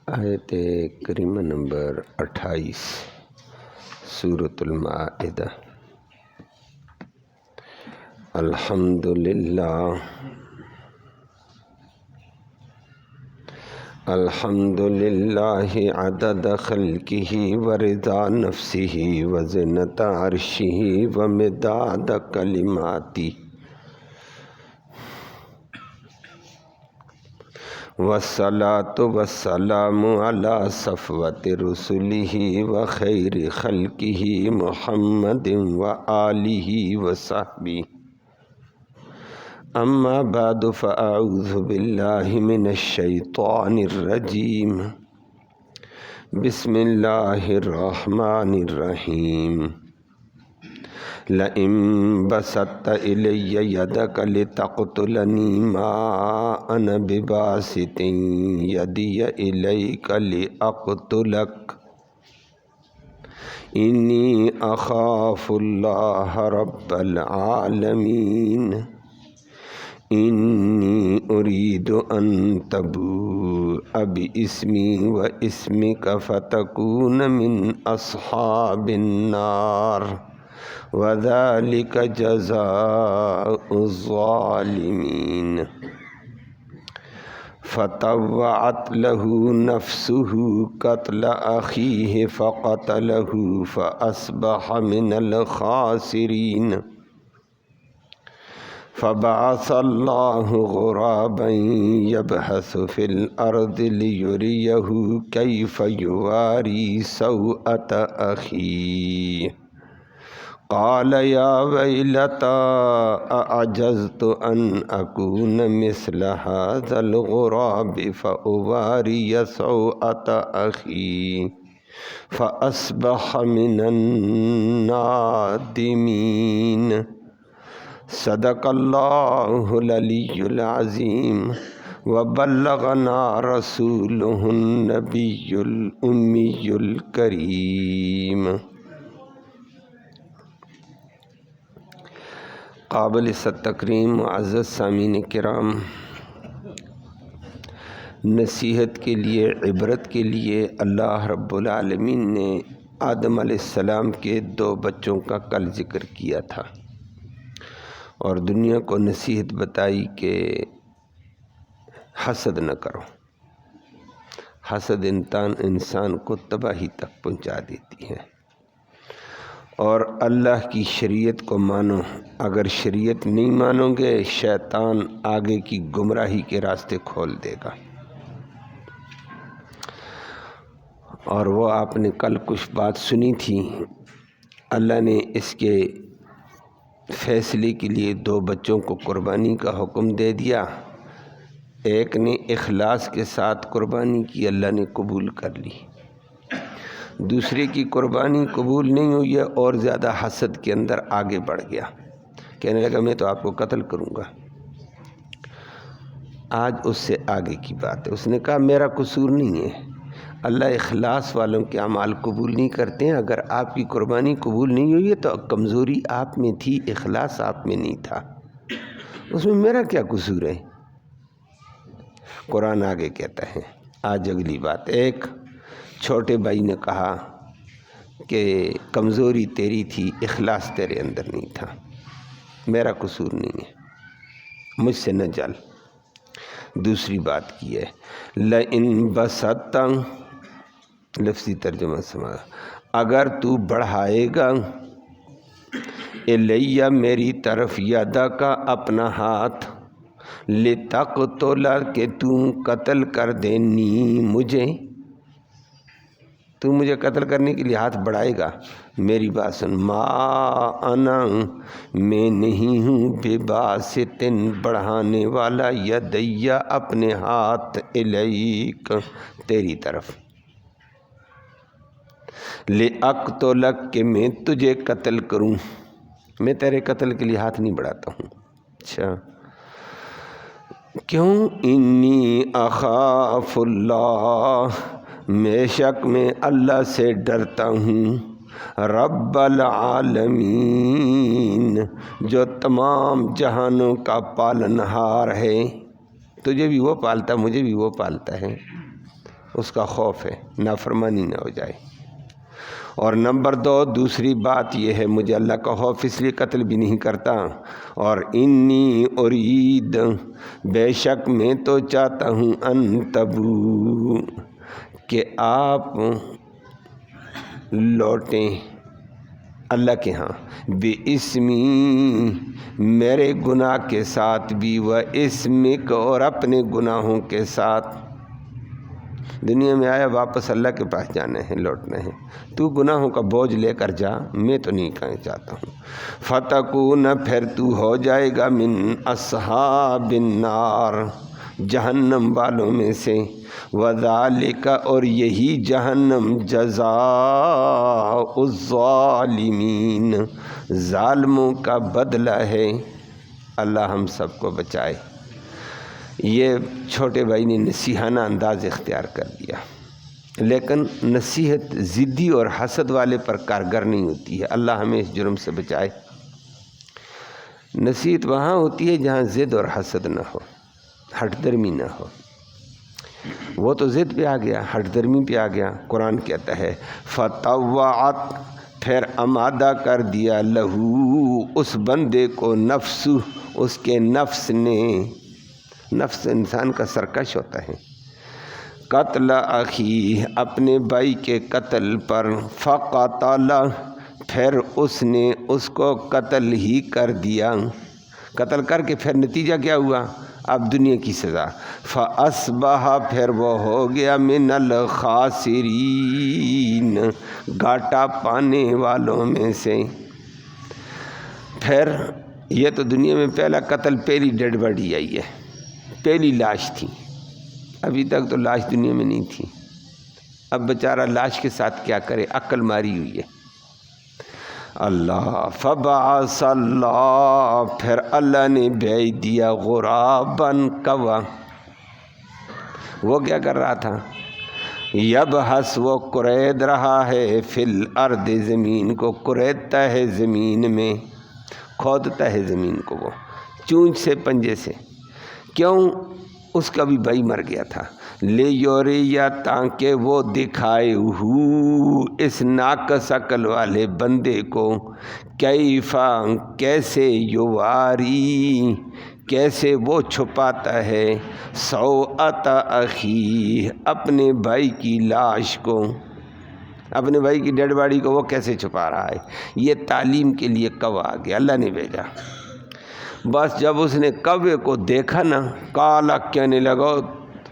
آیت کریمہ نمبر 28 سورۃ المائدہ۔ الحمدللہ عدد خلقہ ورضا نفسہ وزنۃ عرشہ ومداد کلماتہ والصلاة والسلام علی صفوۃ رسلہ وخیر خلقہ محمد وآلہ وصحبہ۔ اما بعد فاعوذ باللہ من الشیطان الرجیم۔ بسم اللہ الرحمن الرحیم۔ لئن بسطت الی یدک لتقتلنی ما انا بباسط یدی الیک لاقتلک انی اخاف اللہ رب العالمین۔ انی ارید ان تبوء باسمی واسمک فتکون من اصحاب النار وذلک جزاء الظالمین۔ فطوعت له نفسه قتل اخیہ فقتله فاصبح من الخاسرین۔ فبعث اللہ غرابا یبحث فی الارض لیریہ کیف یواری سوءۃ اخیہ قال یا ویلتی اعجزت ان اکون مثل ھذا الغراب فاواری سوءۃ اخی فاصبح من النادمین۔ صدق اللہ العلی العظیم وبلغنا رسولہ النبی الامی الکریم۔ قابل تکریم معزز سامعین کرام، نصیحت کے لیے، عبرت کے لیے اللہ رب العالمین نے آدم علیہ السلام کے 2 بچوں کا کل ذکر کیا تھا اور دنیا کو نصیحت بتائی کہ حسد نہ کرو۔ حسد انسان کو تباہی تک پہنچا دیتی ہے، اور اللہ کی شریعت کو مانو۔ اگر شریعت نہیں مانو گے، شیطان آگے کی گمراہی کے راستے کھول دے گا۔ اور وہ آپ نے کل کچھ بات سنی تھی، اللہ نے اس کے فیصلے کے لیے 2 بچوں کو قربانی کا حکم دے دیا۔ ایک نے اخلاص کے ساتھ قربانی کی، اللہ نے قبول کر لی۔ دوسرے کی قربانی قبول نہیں ہوئی ہے اور زیادہ حسد کے اندر آگے بڑھ گیا، کہنے لگا میں تو آپ کو قتل کروں گا۔ آج اس سے آگے کی بات ہے، اس نے کہا میرا قصور نہیں ہے، اللہ اخلاص والوں کے اعمال قبول نہیں کرتے ہیں۔ اگر آپ کی قربانی قبول نہیں ہوئی ہے تو کمزوری آپ میں تھی، اخلاص آپ میں نہیں تھا، اس میں میرا کیا قصور ہے؟ قرآن آگے کہتا ہے۔ آج اگلی بات، ایک چھوٹے بھائی نے کہا کہ کمزوری تیری تھی، اخلاص تیرے اندر نہیں تھا، میرا قصور نہیں ہے، مجھ سے نہ جل۔ دوسری بات کی ہے لئن بسطت، لفظی ترجمہ سمجھا، اگر تو بڑھائے گا الیہ میری طرف یدا کا اپنا ہاتھ، لتقتل کہ تم قتل کر دینی مجھے، تو مجھے قتل کرنے کے لیے ہاتھ بڑھائے گا، میری بات سن۔ ما انا میں نہیں ہوں بباسط بڑھانے والا یدیہ اپنے ہاتھ الیک تیری طرف، لاقتلک کہ میں تجھے قتل کروں، میں تیرے قتل کے لیے ہاتھ نہیں بڑھاتا ہوں۔ اچھا کیوں؟ انی اخاف اللہ، بے شک میں اللہ سے ڈرتا ہوں، رب العالمین جو تمام جہانوں کا پالنہار ہے۔ تجھے بھی وہ پالتا، مجھے بھی وہ پالتا ہے۔ اس کا خوف ہے نافرمانی نہ ہو جائے۔ اور نمبر 2 دوسری بات یہ ہے مجھے اللہ کا خوف اس لیے قتل بھی نہیں کرتا، اور انی ارید بے شک میں تو چاہتا ہوں ان تبو کہ آپ لوٹیں اللہ کے ہاں بے اسمی میرے گناہ کے ساتھ بھی و اسمک اور اپنے گناہوں کے ساتھ۔ دنیا میں آیا واپس اللہ کے پاس جانا ہے لوٹنا ہے، تو گناہوں کا بوجھ لے کر جا، میں تو نہیں کہنا چاہتا ہوں۔ فتکون پھر تو ہو جائے گا من اصحاب النار جہنم والوں میں سے، وذالک اور یہی جہنم جزاء الظالمین ظالموں کا بدلہ ہے۔ اللہ ہم سب کو بچائے۔ یہ چھوٹے بھائی نے نصیحانہ انداز اختیار کر دیا، لیکن نصیحت ضدی اور حسد والے پر کارگر نہیں ہوتی ہے۔ اللہ ہمیں اس جرم سے بچائے۔ نصیحت وہاں ہوتی ہے جہاں ضد اور حسد نہ ہو، ہٹ درمی نہ ہو۔ وہ تو ضد پہ آ گیا، ہٹ درمی پہ آ گیا۔ قرآن کہتا ہے فطوعت پھر آمادہ کر دیا لہو اس بندے کو نفس اس کے نفس نے، نفس انسان کا سرکش ہوتا ہے، قتل اخی اپنے بھائی کے قتل پر، فقتل پھر اس نے اس کو قتل ہی کر دیا، قتل کر کے پھر نتیجہ کیا ہوا؟ اب دنیا کی سزا۔ فاصبح پھر وہ ہو گیا من الخاسرین گھاٹا پانے والوں میں سے۔ پھر یہ تو دنیا میں پہلا قتل، پہلی ڈیڈ باڈی آئی ہے، پہلی لاش تھی، ابھی تک تو لاش دنیا میں نہیں تھی۔ اب بیچارہ لاش کے ساتھ کیا کرے، عقل ماری ہوئی ہے۔ اللہ فبعث اللہ پھر اللہ نے بھیج دیا غراباً کوا۔ وہ کیا کر رہا تھا؟ یبحث وہ کرید رہا ہے فی الارض زمین کو، کریدتا ہے زمین میں، کھودتا ہے زمین کو وہ چونچ سے پنجے سے۔ کیوں؟ اس کا بھی بھائی مر گیا تھا۔ لے یوریا تاکہ وہ دکھائے ہو اس ناقص عقل والے بندے کو، کیفا کیسے یواری کیسے وہ چھپاتا ہے، سوءت اخی اپنے بھائی کی لاش کو، اپنے بھائی کی ڈیڈ باڈی کو وہ کیسے چھپا رہا ہے۔ یہ تعلیم کے لیے کوا آ گیا، اللہ نے بھیجا۔ بس جب اس نے کوے کو دیکھا نا، کالا کہنے لگا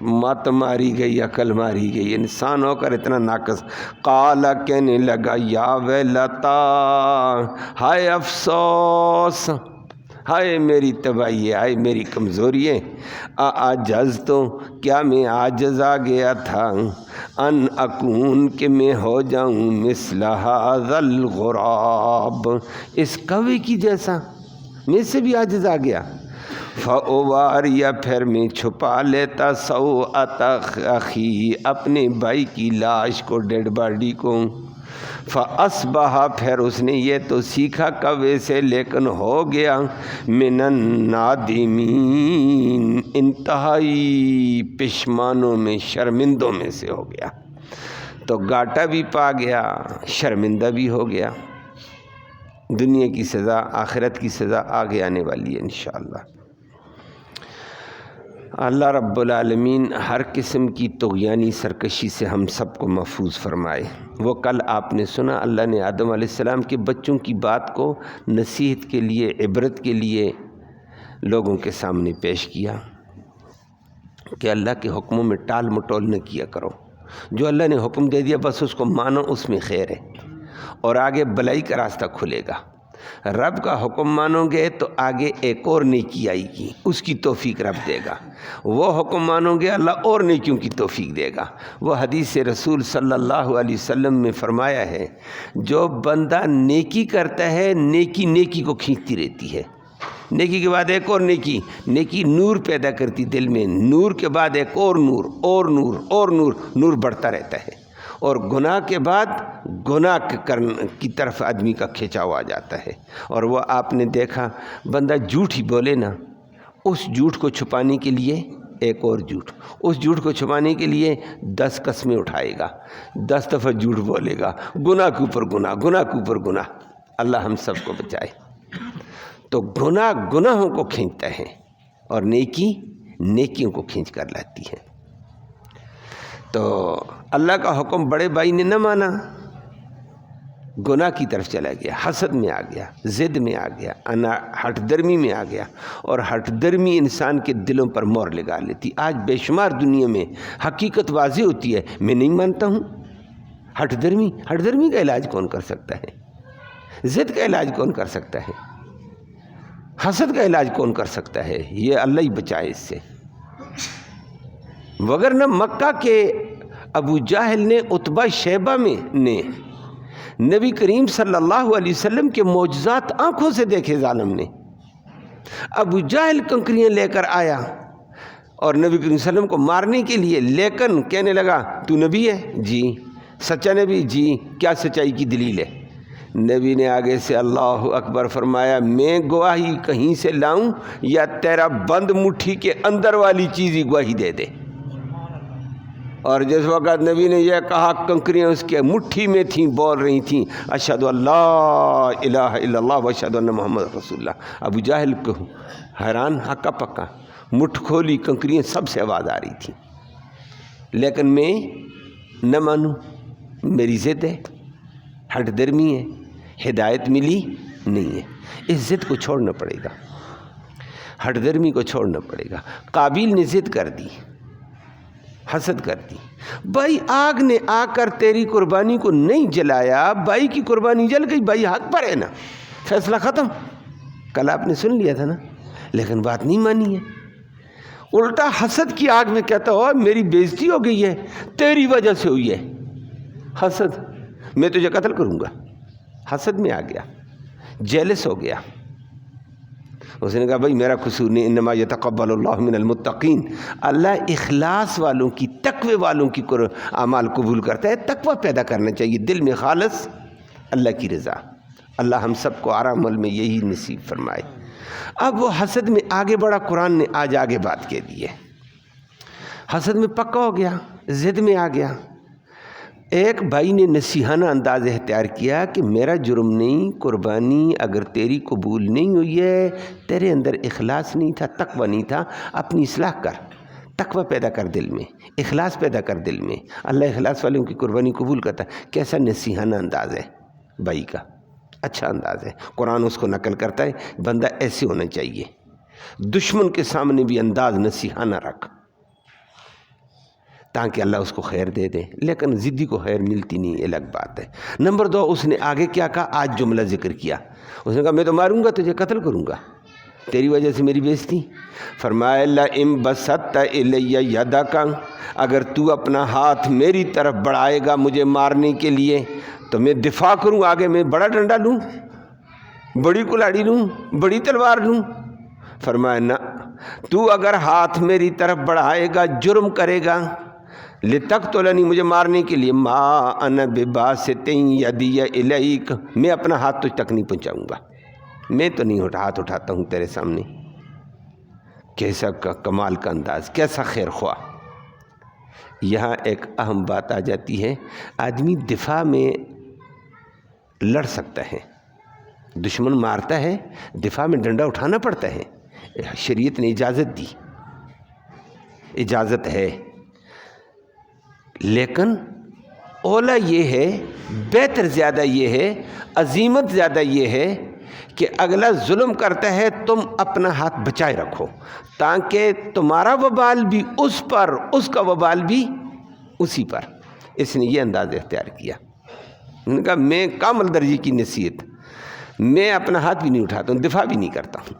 مت ماری گئی، عقل ماری گئی، انسان ہو کر اتنا ناقص۔ کالا کہنے لگا یا ویلتا ہائے افسوس، ہائے میری تباہی، ہائے میری کمزوری ہے۔ اعجز تو کیا میں عاجز آ گیا تھا، ان اکون کہ میں ہو جاؤں مثل ھذا الغراب اس کوے کی جیسا، میں سے بھی عاجز آ گیا۔ فاواریا پھر میں چھپا لیتا سوءت اخی اپنے بھائی کی لاش کو، ڈیڈ باڈی کو۔ فاصبح پھر اس نے یہ تو سیکھا کوے سے، لیکن ہو گیا من النادمین انتہائی پشمانوں میں، شرمندوں میں سے ہو گیا۔ تو گھاٹا بھی پا گیا، شرمندہ بھی ہو گیا۔ دنیا کی سزا، آخرت کی سزا آگے آنے والی ہے انشاءاللہ۔ اللہ رب العالمین ہر قسم کی طغیانی سرکشی سے ہم سب کو محفوظ فرمائے۔ وہ کل آپ نے سنا اللہ نے آدم علیہ السلام کے بچوں کی بات کو نصیحت کے لیے، عبرت کے لیے لوگوں کے سامنے پیش کیا کہ اللہ کے حکموں میں ٹال مٹول نہ کیا کرو، جو اللہ نے حکم دے دیا بس اس کو مانو، اس میں خیر ہے اور آگے بلائی کا راستہ کھلے گا۔ رب کا حکم مانو گے تو آگے ایک اور نیکی آئے گی، اس کی توفیق رب دے گا۔ وہ حکم مانو گے اللہ اور نیکیوں کی توفیق دے گا۔ وہ حدیث رسول صلی اللہ علیہ وسلم میں فرمایا ہے، جو بندہ نیکی کرتا ہے نیکی نیکی کو کھینچتی رہتی ہے، نیکی کے بعد ایک اور نیکی، نیکی نور پیدا کرتی دل میں، نور کے بعد ایک اور نور، اور نور، اور نور، نور بڑھتا رہتا ہے، اور گناہ کے بعد گناہ کی طرف آدمی کا کھینچاؤ آ جاتا ہے۔ اور وہ آپ نے دیکھا بندہ جھوٹ ہی بولے نا، اس جھوٹ کو چھپانے کے لیے ایک اور جھوٹ، اس جھوٹ کو چھپانے کے لیے 10 قسمیں اٹھائے گا، 10 دفعہ جھوٹ بولے گا، گناہ کے اوپر گناہ، گناہ کے اوپر گناہ۔ اللہ ہم سب کو بچائے۔ تو گناہ گناہوں کو کھینچتا ہے اور نیکی نیکیوں کو کھینچ کر لاتی ہے۔ تو اللہ کا حکم بڑے بھائی نے نہ مانا، گناہ کی طرف چلا گیا، حسد میں آ گیا، ضد میں آ گیا، ہٹ درمی میں آ گیا، اور ہٹ درمی انسان کے دلوں پر مہر لگا لیتی۔ آج بے شمار دنیا میں حقیقت واضح ہوتی ہے، میں نہیں مانتا ہوں۔ ہٹ درمی کا علاج کون کر سکتا ہے؟ ضد کا علاج کون کر سکتا ہے؟ حسد کا علاج کون کر سکتا ہے؟ یہ اللہ ہی بچائے اس سے۔ وگرنہ مکہ کے ابو جہل نے، عتبہ شیبہ نے نبی کریم صلی اللہ علیہ وسلم کے معجزات آنکھوں سے دیکھے ظالم نے۔ ابو جہل کنکریاں لے کر آیا اور نبی کریم صلی اللہ علیہ وسلم کو مارنے کے لیے، لیکن کہنے لگا تو نبی ہے؟ جی۔ سچا نبی؟ جی۔ کیا سچائی کی دلیل ہے؟ نبی نے آگے سے اللہ اکبر فرمایا، میں گواہی کہیں سے لاؤں یا تیرا بند مٹھی کے اندر والی چیز ہی گواہی دے دے؟ اور جس وقت نبی نے یہ کہا، کنکریاں اس کے مٹھی میں تھیں، بول رہی تھیں اشہد ان لا الہ الا اللہ و اشہد ان محمد رسول اللہ۔ ابو جہل کو حیران، ہکا پکا، مٹھ کھولی، کنکریاں سب سے آواز آ رہی تھی، لیکن میں نہ مانوں، میری ضد ہے، ہٹ درمی ہے، ہدایت ملی نہیں ہے۔ اس ضد کو چھوڑنا پڑے گا، ہٹ درمی کو چھوڑنا پڑے گا۔ قابیل نے ضد کر دی، حسد کر دی، بھائی آگ نے آ کر تیری قربانی کو نہیں جلایا، بھائی کی قربانی جل گئی، بھائی حق پر ہے نا، فیصلہ ختم۔ کل آپ نے سن لیا تھا نا، لیکن بات نہیں مانی ہے۔ الٹا حسد کی آگ میں کہتا ہو میری بےزتی ہو گئی ہے، تیری وجہ سے ہوئی ہے۔ حسد، میں تجھے قتل کروں گا۔ حسد میں آ گیا، جیلس ہو گیا۔ اس نے کہا بھائی میرا قصور نہیں، انما یتقبل اللہ من المتقین، اللہ اخلاص والوں کی، تقوی والوں کی اعمال قبول کرتا ہے۔ تقوی پیدا کرنا چاہیے دل میں، خالص اللہ کی رضا۔ اللہ ہم سب کو آرام عمل میں یہی نصیب فرمائے۔ اب وہ حسد میں آگے بڑھا، قرآن نے آج آگے بات کہہ دی ہے۔ حسد میں پکا ہو گیا، ضد میں آ گیا۔ ایک بھائی نے نصیحانہ انداز اختیار کیا کہ میرا جرم نہیں، قربانی اگر تیری قبول نہیں ہوئی ہے، تیرے اندر اخلاص نہیں تھا، تقوی نہیں تھا، اپنی اصلاح کر، تقوی پیدا کر دل میں، اخلاص پیدا کر دل میں۔ اللہ اخلاص والوں کی قربانی قبول کرتا ہے۔ کیسا نصیحانہ انداز ہے بھائی کا، اچھا انداز ہے، قرآن اس کو نقل کرتا ہے، بندہ ایسے ہونا چاہیے۔ دشمن کے سامنے بھی انداز نصیحانہ رکھ تاکہ اللہ اس کو خیر دے دے، لیکن ضدی کو خیر ملتی نہیں، الگ بات ہے۔ نمبر 2، اس نے آگے کیا کہا؟ آج جملہ ذکر کیا، اس نے کہا میں تو ماروں گا، تجھے قتل کروں گا، تیری وجہ سے میری بےزتی۔ فرمایا لئن بسطت الی یدک، اگر تو اپنا ہاتھ میری طرف بڑھائے گا مجھے مارنے کے لیے تو میں دفاع کروں، آگے میں بڑا ڈنڈا لوں، بڑی کلاڑی لوں، بڑی تلوار لوں؟ فرمایا نہ، تو اگر ہاتھ میری طرف بڑھائے گا، جرم کرے گا، لتقتلنی، مجھے مارنے کے لیے، ما انا بباسط یدی الیک، میں اپنا ہاتھ تجھ تک نہیں پہنچاؤں گا، میں تو نہیں ہاتھ اٹھاتا ہوں تیرے سامنے۔ کیسا کمال کا انداز، کیسا خیر خواہ۔ یہاں ایک اہم بات آ جاتی ہے، آدمی دفاع میں لڑ سکتا ہے، دشمن مارتا ہے، دفاع میں ڈنڈا اٹھانا پڑتا ہے، شریعت نے اجازت دی، اجازت ہے، لیکن اولا یہ ہے، بہتر زیادہ یہ ہے، عظیمت زیادہ یہ ہے کہ اگلا ظلم کرتا ہے، تم اپنا ہاتھ بچائے رکھو تاکہ تمہارا وبال بھی اس پر، اس کا وبال بھی اسی پر۔ اس نے یہ انداز اختیار کیا، انہوں نے کہا میں کامل درجے کی نصیحت، میں اپنا ہاتھ بھی نہیں اٹھاتا ہوں، دفاع بھی نہیں کرتا ہوں،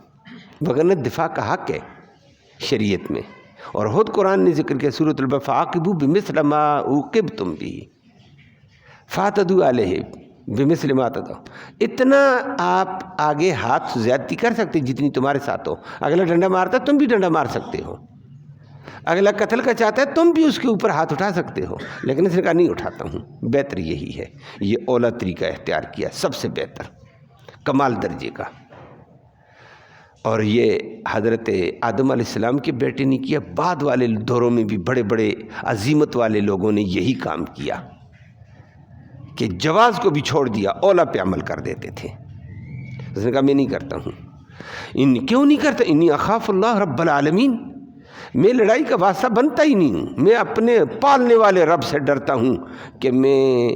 وگرنہ دفاع کا حق ہے شریعت میں۔ اور خود قرآن نے ذکر کیا سورۃ البقرہ، فعاقبوا بمثل ما عوقبتم به فاعتدوا علیہ بمثل ما اعتدوا۔ اتنا آپ آگے ہاتھ زیادتی کر سکتے جتنی تمہارے ساتھ ہو، اگلا ڈنڈا مارتا ہے تم بھی ڈنڈا مار سکتے ہو، اگلا قتل کا چاہتا ہے تم بھی اس کے اوپر ہاتھ اٹھا سکتے ہو، لیکن اس نے کہا نہیں اٹھاتا ہوں۔ بہتر یہی ہے، یہ اولا طریقہ اختیار کیا، سب سے بہتر، کمال درجے کا۔ اور یہ حضرت آدم علیہ السلام کے بیٹے نے کیا، بعد والے دوروں میں بھی بڑے بڑے عظیمت والے لوگوں نے یہی کام کیا کہ جواز کو بھی چھوڑ دیا، اولا پہ عمل کر دیتے تھے۔ اس نے کہا میں نہیں کرتا ہوں۔ کیوں نہیں کرتا؟ انی اخاف اللہ رب العالمین، میں لڑائی کا واسطہ بنتا ہی نہیں ہوں، میں اپنے پالنے والے رب سے ڈرتا ہوں کہ میں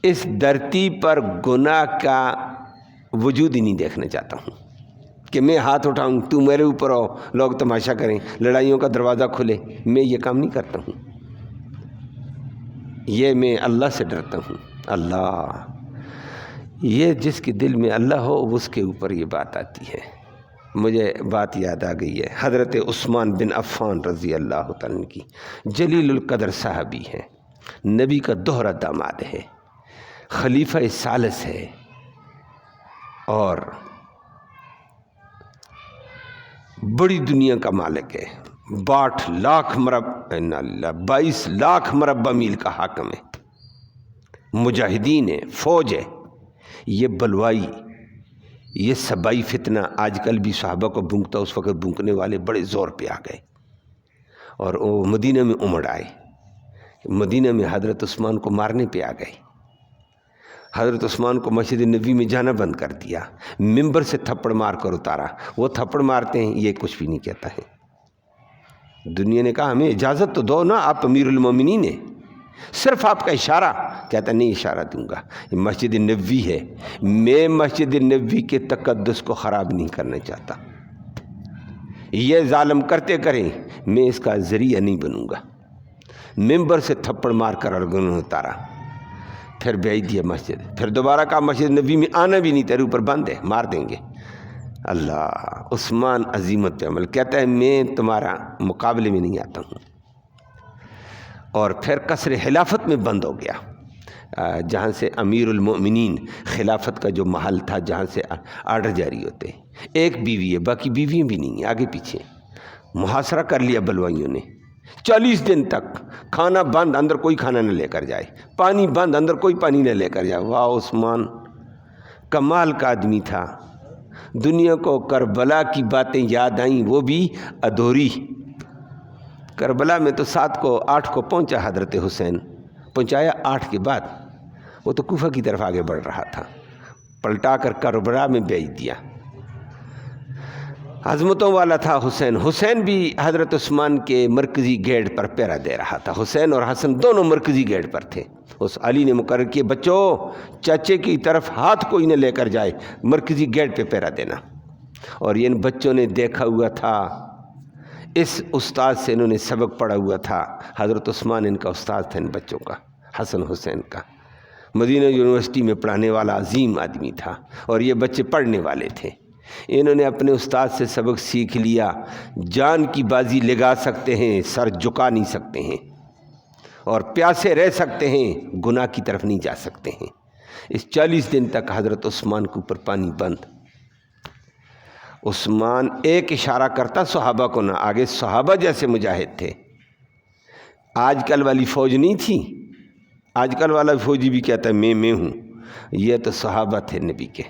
اس دھرتی پر گناہ کا وجود ہی نہیں دیکھنا چاہتا ہوں کہ میں ہاتھ اٹھاؤں، تو میرے اوپر آؤ، لوگ تماشا کریں، لڑائیوں کا دروازہ کھلے۔ میں یہ کام نہیں کرتا ہوں، یہ میں اللہ سے ڈرتا ہوں۔ اللہ، یہ جس کے دل میں اللہ ہو اس کے اوپر یہ بات آتی ہے۔ مجھے بات یاد آ گئی ہے حضرت عثمان بن عفان رضی اللہ تعالیٰ عنہ کی، جلیل القدر صحابی ہے، نبی کا دوہرا داماد ہے، خلیفہ ثالث ہے، اور بڑی دنیا کا مالک ہے، 22 لاکھ مربع میل کا حاکم ہے، مجاہدین ہے، فوج ہے۔ یہ بلوائی، یہ سبائی فتنہ آج کل بھی صحابہ کو بھونکتا، اس وقت بھونکنے والے بڑے زور پہ آ گئے اور وہ مدینہ میں امڑ آئے، مدینہ میں حضرت عثمان کو مارنے پہ آ گئے۔ حضرت عثمان کو مسجد نبی میں جانا بند کر دیا، ممبر سے تھپڑ مار کر اتارا۔ وہ تھپڑ مارتے ہیں، یہ کچھ بھی نہیں کہتا ہے۔ دنیا نے کہا ہمیں اجازت تو دو نا، آپ امیر المومنین ہیں، صرف آپ کا اشارہ۔ کہتا نہیں اشارہ دوں گا، یہ مسجد نبوی ہے، میں مسجد نبوی کے تقدس کو خراب نہیں کرنا چاہتا، یہ ظالم کرتے کریں، میں اس کا ذریعہ نہیں بنوں گا۔ ممبر سے تھپڑ مار کر ارگن اتارا، پھر بھیج دیا مسجد، پھر دوبارہ کہا مسجد نبی میں آنا بھی نہیں، تیرے اوپر بند ہے، مار دیں گے۔ اللہ، عثمان عظیمت پہ عمل، کہتا ہے میں تمہارا مقابلے میں نہیں آتا ہوں۔ اور پھر قصر خلافت میں بند ہو گیا، جہاں سے امیر المؤمنین خلافت کا جو محل تھا، جہاں سے آرڈر جاری ہوتے، ایک بیوی ہے، باقی بیویاں بھی نہیں ہیں، آگے پیچھے محاصرہ کر لیا بلوائیوں نے۔ 40 دن تک کھانا بند، اندر کوئی کھانا نہ لے کر جائے، پانی بند، اندر کوئی پانی نہ لے کر جائے۔ واہ، عثمان کمال کا آدمی تھا۔ دنیا کو کربلا کی باتیں یاد آئیں، وہ بھی ادھوری۔ کربلا میں تو 7 کو 8 کو پہنچا حضرت حسین، پہنچایا 8 کے بعد، وہ تو کوفہ کی طرف آگے بڑھ رہا تھا، پلٹا کر کربلا میں بھیج دیا۔ عظمتوں والا تھا حسین۔ حسین بھی حضرت عثمان کے مرکزی گیٹ پر پہرا دے رہا تھا، حسین اور حسن دونوں مرکزی گیٹ پر تھے۔ اس علی نے مقرر کیا بچوں چاچے کی طرف ہاتھ کوئی نہ لے کر جائے، مرکزی گیٹ پہ پہرا دینا۔ اور ان بچوں نے دیکھا ہوا تھا، اس استاد سے انہوں نے سبق پڑھا ہوا تھا، حضرت عثمان ان کا استاد تھا، ان بچوں کا، حسن حسین کا، مدینہ یونیورسٹی میں پڑھانے والا عظیم آدمی تھا، اور یہ بچے پڑھنے والے تھے۔ انہوں نے اپنے استاد سے سبق سیکھ لیا، جان کی بازی لگا سکتے ہیں، سر جھکا نہیں سکتے ہیں، اور پیاسے رہ سکتے ہیں، گناہ کی طرف نہیں جا سکتے ہیں۔ اس 40 دن تک حضرت عثمان کے اوپر پانی بند۔ عثمان ایک اشارہ کرتا صحابہ کو، نہ آگے صحابہ جیسے مجاہد تھے۔ آج کل والی فوج نہیں تھی، آج کل والا فوجی بھی کہتا ہے میں ہوں، یہ تو صحابہ تھے نبی کے۔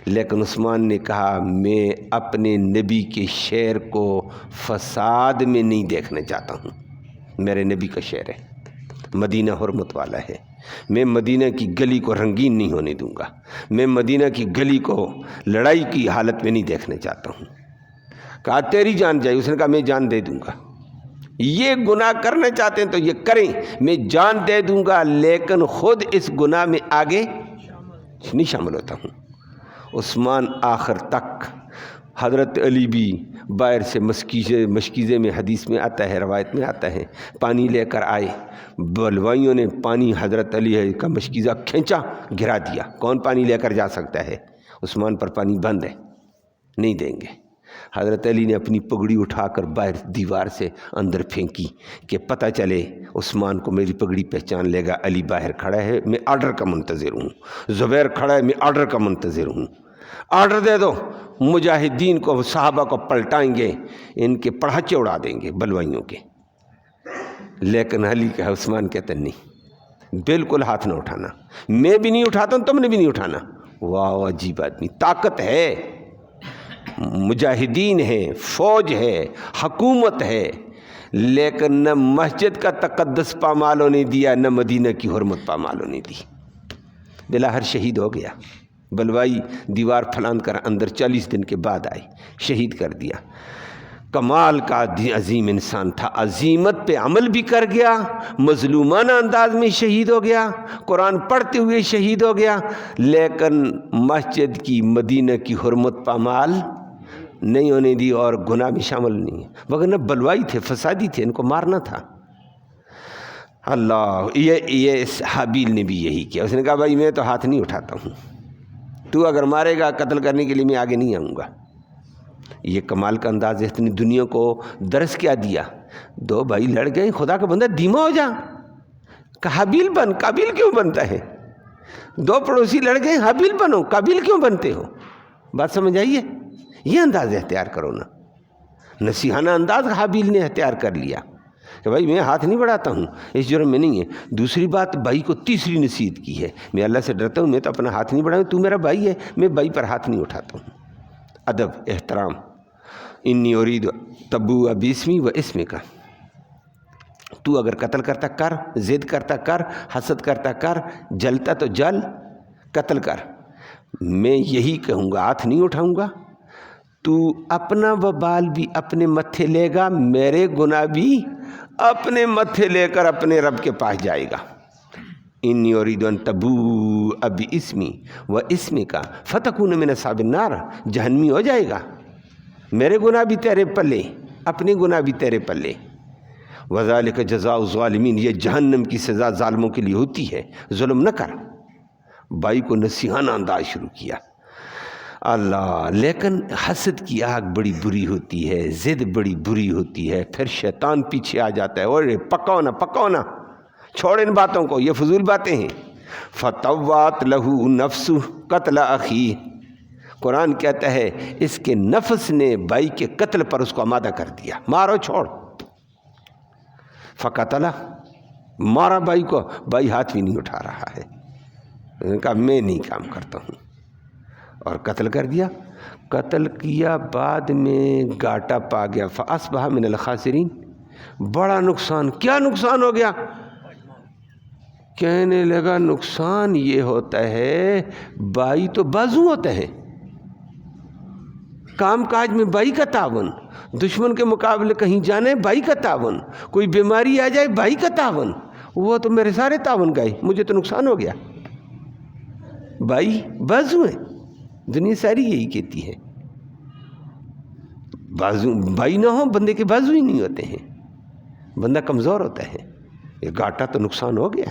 لیکن عثمان نے کہا میں اپنے نبی کے شعر کو فساد میں نہیں دیکھنا چاہتا ہوں، میرے نبی کا شعر ہے، مدینہ حرمت والا ہے، میں مدینہ کی گلی کو رنگین نہیں ہونے دوں گا، میں مدینہ کی گلی کو لڑائی کی حالت میں نہیں دیکھنا چاہتا ہوں۔ کہا تیری جان جائے، اس نے کہا میں جان دے دوں گا، یہ گناہ کرنا چاہتے ہیں تو یہ کریں، میں جان دے دوں گا، لیکن خود اس گناہ میں آگے نہیں شامل ہوتا ہوں۔ عثمان آخر تک، حضرت علی بھی باہر سے مشکیزے میں حدیث میں آتا ہے، روایت میں آتا ہے، پانی لے کر آئے، بلوائیوں نے پانی حضرت علی کا مشکیزہ کھینچا، گرا دیا۔ کون پانی لے کر جا سکتا ہے؟ عثمان پر پانی بند ہے، نہیں دیں گے۔ حضرت علی نے اپنی پگڑی اٹھا کر باہر دیوار سے اندر پھینکی کہ پتہ چلے عثمان کو میری پگڑی پہچان لے گا۔ علی باہر کھڑا ہے، میں آرڈر کا منتظر ہوں۔ زبیر کھڑا ہے، میں آرڈر کا منتظر ہوں۔ آرڈر دے دو، مجاہدین کو، صحابہ کو پلٹائیں گے، ان کے پڑھچے اڑا دیں گے بلوائیوں کے۔ لیکن علی کا عثمان کہتا نہیں، بالکل ہاتھ نہ اٹھانا، میں بھی نہیں اٹھاتا ہوں، تم نے بھی نہیں اٹھانا۔ واہ عجیب آدمی، طاقت ہے، مجاہدین ہیں، فوج ہے، حکومت ہے، لیکن نہ مسجد کا تقدس پامال ہونے دیا، نہ مدینہ کی حرمت پامال ہونے دی۔ بلاخر شہید ہو گیا، بلوائی دیوار پھلان کر اندر 40 دن کے بعد آئی، شہید کر دیا۔ کمال کا عظیم انسان تھا، عظیمت پہ عمل بھی کر گیا، مظلومانہ انداز میں شہید ہو گیا، قرآن پڑھتے ہوئے شہید ہو گیا، لیکن مسجد کی، مدینہ کی حرمت پامال نہیں ہونے دی اور گناہ میں شامل نہیں ہے، وگرنہ بلوائی تھے، فسادی تھے، ان کو مارنا تھا۔ اللہ، یہ حابیل نے بھی یہی کیا، اس نے کہا بھائی میں تو ہاتھ نہیں اٹھاتا ہوں، تو اگر مارے گا قتل کرنے کے لیے میں آگے نہیں آؤں گا۔ یہ کمال کا انداز ہے، اتنی دنیا کو درس کیا دیا۔ دو بھائی لڑ گئے، خدا کا بندہ دھیما ہو جا، حابیل بن، قابیل کیوں بنتا ہے؟ دو پڑوسی لڑ گئے، حابیل بنو، قابیل کیوں بنتے ہو؟ بات سمجھ آئیے؟ یہ انداز اختیار کرو نا، نصیحانہ انداز حابیل نے اختیار کر لیا کہ بھائی میں ہاتھ نہیں بڑھاتا ہوں، اس جرم میں نہیں ہے۔ دوسری بات، بھائی کو تیسری نصیحت کی ہے، میں اللہ سے ڈرتا ہوں، میں تو اپنا ہاتھ نہیں بڑھاؤں، تو میرا بھائی ہے، میں بھائی پر ہاتھ نہیں اٹھاتا ہوں۔ ادب، احترام۔ انی ارید تبوء باسمی و اسمک، تو اگر قتل کرتا کر، ضد کرتا کر، حسد کرتا کر، جلتا تو جل، قتل کر، میں یہی کہوں گا، ہاتھ نہیں اٹھاؤں گا، تو اپنا وبال بھی اپنے متھے لے گا، میرے گناہ بھی اپنے متھے لے کر اپنے رب کے پاس جائے گا۔ انی ارید ان تبوء باسمی و اسمک فتکون من اصحاب النار، جہنمی ہو جائے گا، میرے گناہ بھی تیرے پلے، اپنے گناہ بھی تیرے پلے۔ وذالک جزاء الظالمین، یہ جہنم کی سزا ظالموں کے لیے ہوتی ہے، ظلم نہ کر۔ بھائی کو نصیحانہ انداز شروع کیا۔ اللہ، لیکن حسد کی آگ بڑی بری ہوتی ہے، ضد بڑی بری ہوتی ہے، پھر شیطان پیچھے آ جاتا ہے، اور پکونا پکونا، چھوڑ ان باتوں کو، یہ فضول باتیں ہیں۔ فطوعت لہ نفسہ قتل اخیہ، قرآن کہتا ہے اس کے نفس نے بھائی کے قتل پر اس کو آمادہ کر دیا، مارو چھوڑ۔ فقتلہ، مارا بھائی کو، بھائی ہاتھ بھی نہیں اٹھا رہا ہے، انہوں نے کہا میں نہیں کام کرتا ہوں، اور قتل کر دیا۔ قتل کیا، بعد میں گھاٹا پا گیا، فاصبح من الخاسرین، بڑا نقصان۔ کیا نقصان ہو گیا؟ کہنے لگا نقصان یہ ہوتا ہے، بھائی تو بازو ہوتے ہیں، کام کاج میں بھائی کا تعاون، دشمن کے مقابلے کہیں جانے بھائی کا تعاون، کوئی بیماری آ جائے بھائی کا تعاون، وہ تو میرے سارے تعاون گئے، مجھے تو نقصان ہو گیا۔ بھائی بازو ہیں، دنیا ساری یہی کہتی ہے، بازو بھائی نہ ہو بندے کے بازو ہی نہیں ہوتے ہیں، بندہ کمزور ہوتا ہے۔ یہ گھاٹا تو نقصان ہو گیا،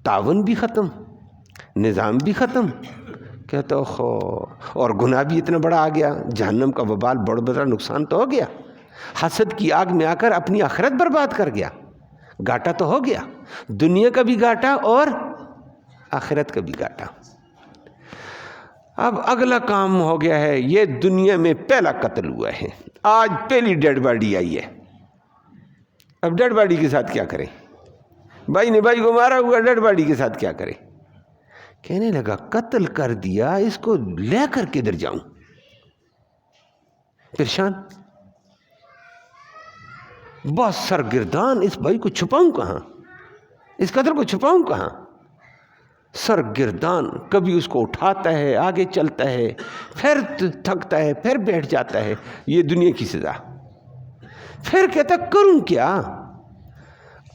تعاون بھی ختم، نظام بھی ختم، کہتا خو، اور گناہ بھی اتنا بڑا آ گیا، جہنم کا وبال بڑا بڑا نقصان تو ہو گیا، حسد کی آگ میں آ کر اپنی آخرت برباد کر گیا، گھاٹا تو ہو گیا، دنیا کا بھی گھاٹا اور آخرت کا بھی گھاٹا۔ اب اگلا کام ہو گیا ہے، یہ دنیا میں پہلا قتل ہوا ہے، آج پہلی ڈیڈ باڈی آئی ہے، اب ڈیڈ باڈی کے ساتھ کیا کریں؟ بھائی نے بھائی کو مارا ہوا، ڈیڈ باڈی کے ساتھ کیا کریں؟ کہنے لگا قتل کر دیا، اس کو لے کر کدھر جاؤں؟ پریشان، بہت سرگردان، اس بھائی کو چھپاؤں کہاں، اس قتل کو چھپاؤں کہاں؟ سرگردان، کبھی اس کو اٹھاتا ہے، آگے چلتا ہے، پھر تھکتا ہے، پھر بیٹھ جاتا ہے، یہ دنیا کی سزا۔ پھر کہتا کروں کیا؟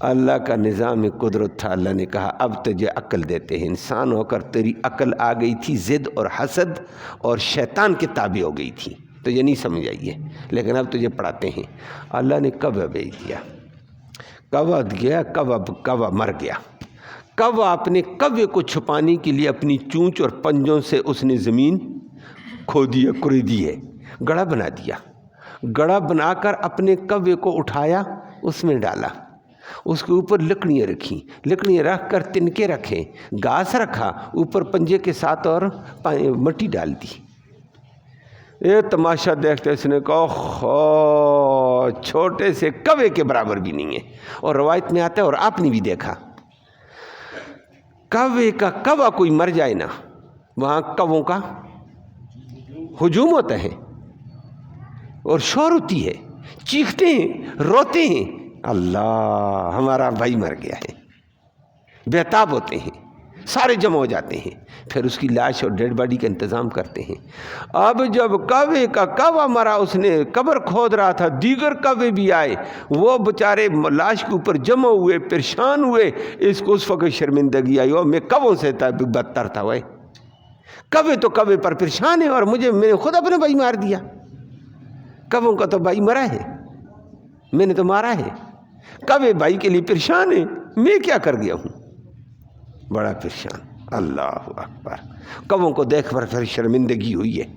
اللہ کا نظام قدرت تھا، اللہ نے کہا اب تجھے عقل دیتے ہیں، انسان ہو کر تیری عقل آ گئی تھی ضد اور حسد اور شیطان کے تابع ہو گئی تھی، تجھے نہیں سمجھ آئیے، لیکن اب تجھے پڑھاتے ہیں۔ اللہ نے کوہ بھیج دیا، کوہ گیا، کوہ مر گیا۔ کوہ اپنے کوے کو چھپانے کے لیے اپنی چونچ اور پنجوں سے اس نے زمین کھودی ہے، کریدی ہے، گڑھا بنا دیا، گڑھا بنا کر اپنے کوے کو اٹھایا، اس میں ڈالا، اس کے اوپر لکڑیاں رکھیں، لکڑیاں رکھ کر تنکے رکھے، گھاس رکھا، اوپر پنجے کے ساتھ اور مٹی ڈال دی۔ یہ تماشا دیکھتے اس نے کہا خو، چھوٹے سے کوے کے برابر بھی نہیں ہے، اور روایت میں آتا ہے اور آپ نے بھی دیکھا، کوے کا کوہ کوئی مر جائے نا، وہاں کووں کا ہجوم ہوتا ہے اور شور ہوتی ہے، چیختے ہیں، روتے ہیں، اللہ ہمارا بھائی مر گیا ہے، بےتاب ہوتے ہیں، سارے جمع ہو جاتے ہیں، پھر اس کی لاش اور ڈیڈ باڈی کا انتظام کرتے ہیں۔ اب جب کوے کا کوہ مرا، اس نے قبر کھود رہا تھا، دیگر کوے بھی آئے، وہ بچارے لاش کے اوپر جمع ہوئے، پریشان ہوئے، اس کو اس وقت شرمندگی آئی، اور میں کووں سے بدتر تھا، وہ کوے تو کوے پر پریشان ہے، اور میں نے خود اپنے بھائی مار دیا، کووں کا تو بھائی مرا ہے، میں نے تو مارا ہے، کوے بھائی کے لیے پریشان ہے، میں کیا کر گیا ہوں، بڑا پریشان۔ اللہ اکبر، کووں کو دیکھ کر پھر شرمندگی ہوئی ہے،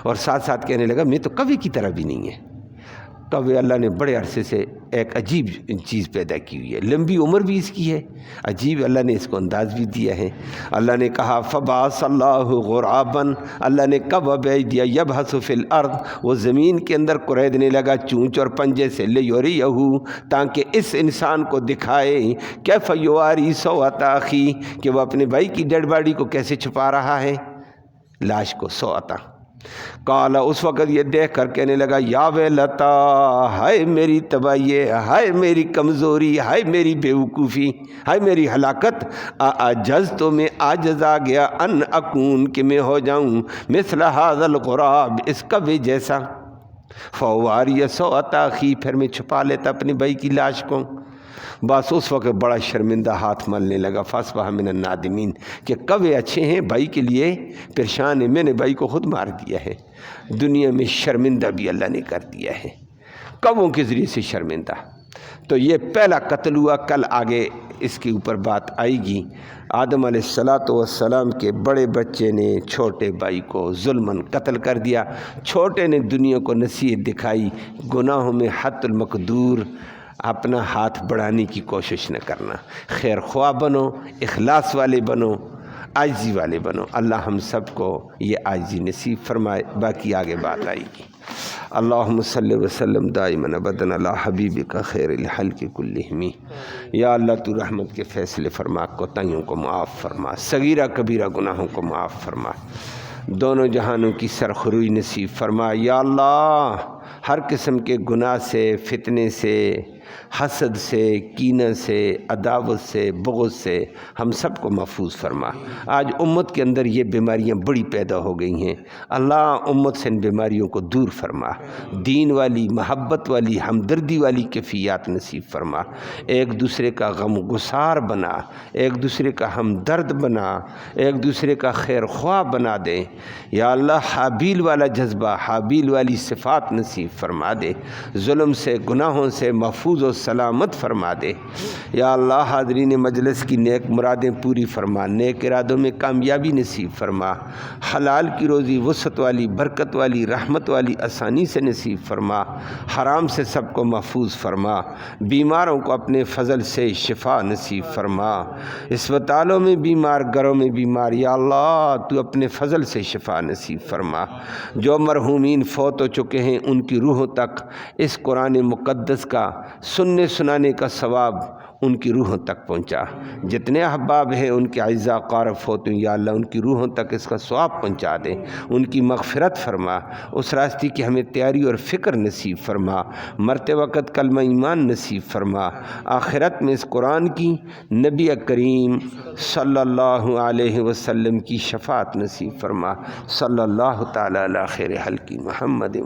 اور ساتھ ساتھ کہنے لگا میں تو کوے کی طرح بھی نہیں ہے۔ کوے اللہ نے بڑے عرصے سے ایک عجیب چیز پیدا کی ہوئی ہے، لمبی عمر بھی اس کی ہے، عجیب اللہ نے اس کو انداز بھی دیا ہے۔ اللہ نے کہا فبعث اللہ غرابا، اللہ نے کوہ بھیج دیا، یبحث فی الارض، وہ زمین کے اندر کریدنے لگا چونچ اور پنجے سے، لیریہ، تاکہ اس انسان کو دکھائے، کیف یواری سوءۃ اخی، کہ وہ اپنے بھائی کی ڈیڈ باڈی کو کیسے چھپا رہا ہے، لاش کو، سوءۃ۔ قال، اس وقت یہ دیکھ کر کہنے لگا یا ویلتا، ہائے میری تباہی، ہائے میری کمزوری، ہائے میری بیوقوفی، ہائے میری ہلاکت، اعجز تو میں عاجز آ گیا، ان اکون، کہ میں ہو جاؤں، مثل ھذا الغراب، اس کوے جیسا، فواری سوءۃ اخی، پھر میں چھپا لیتا اپنے بھائی کی لاش کو۔ بس اس وقت بڑا شرمندہ ہاتھ ملنے لگا، فاصبح من النادمین، کہ کوے اچھے ہیں، بھائی کے لیے پریشان ہے، میں نے بھائی کو خود مار دیا ہے، دنیا میں شرمندہ بھی اللہ نے کر دیا ہے، کووں کے ذریعے سے شرمندہ۔ تو یہ پہلا قتل ہوا، کل آگے اس کے اوپر بات آئے گی۔ آدم علیہ السلام کے بڑے بچے نے چھوٹے بھائی کو ظلماً قتل کر دیا، چھوٹے نے دنیا کو نصیحت دکھائی، گناہوں میں حد المقدور اپنا ہاتھ بڑھانے کی کوشش نہ کرنا، خیر خواہ بنو، اخلاص والے بنو، عاجزی والے بنو۔ اللہ ہم سب کو یہ عاجزی نصیب فرمائے، باقی آگے بات آئے گی۔ اللہم صلی وسلم دائما ابدا علی حبیبک خیر الخلق کلہم۔ یا اللہ تو رحمت کے فیصلے فرما، کوتاہیوں کو معاف فرما، صغیرہ کبیرہ گناہوں کو معاف فرما، دونوں جہانوں کی سرخروئی نصیب فرما۔ یا اللہ ہر قسم کے گناہ سے، فتنے سے، حسد سے، کینہ سے، عداوت سے، بغض سے ہم سب کو محفوظ فرما۔ آج امت کے اندر یہ بیماریاں بڑی پیدا ہو گئی ہیں، اللہ امت سے ان بیماریوں کو دور فرما، دین والی، محبت والی، ہمدردی والی کیفیات نصیب فرما، ایک دوسرے کا غم گسار بنا، ایک دوسرے کا ہمدرد بنا، ایک دوسرے کا خیر خواہ بنا دے۔ یا اللہ حابیل والا جذبہ، حابیل والی صفات نصیب فرما دے، ظلم سے، گناہوں سے محفوظ و سلامت فرما دے۔ یا اللہ حاضرین مجلس کی نیک مرادیں پوری فرما، نیک ارادوں میں کامیابی نصیب فرما، حلال کی روزی وسعت والی، برکت والی، رحمت والی آسانی سے نصیب فرما، حرام سے سب کو محفوظ فرما، بیماروں کو اپنے فضل سے شفا نصیب فرما، اسپتالوں میں بیمار، گھروں میں بیمار، یا اللہ تو اپنے فضل سے شفا نصیب فرما۔ جو مرحومین فوت ہو چکے ہیں ان کی روحوں تک اس قرآن مقدس کا سننے سنانے کا ثواب ان کی روحوں تک پہنچا، جتنے احباب ہیں ان کے اعزاء اقارب فوت ہوئے، یا اللہ ان کی روحوں تک اس کا ثواب پہنچا دے، ان کی مغفرت فرما، اس راستے کی ہمیں تیاری اور فکر نصیب فرما، مرتے وقت کلمہ ایمان نصیب فرما، آخرت میں اس قرآن کی نبی کریم صلی اللہ علیہ وسلم کی شفاعت نصیب فرما۔ صلی اللہ تعالی علی خیر خلق محمد۔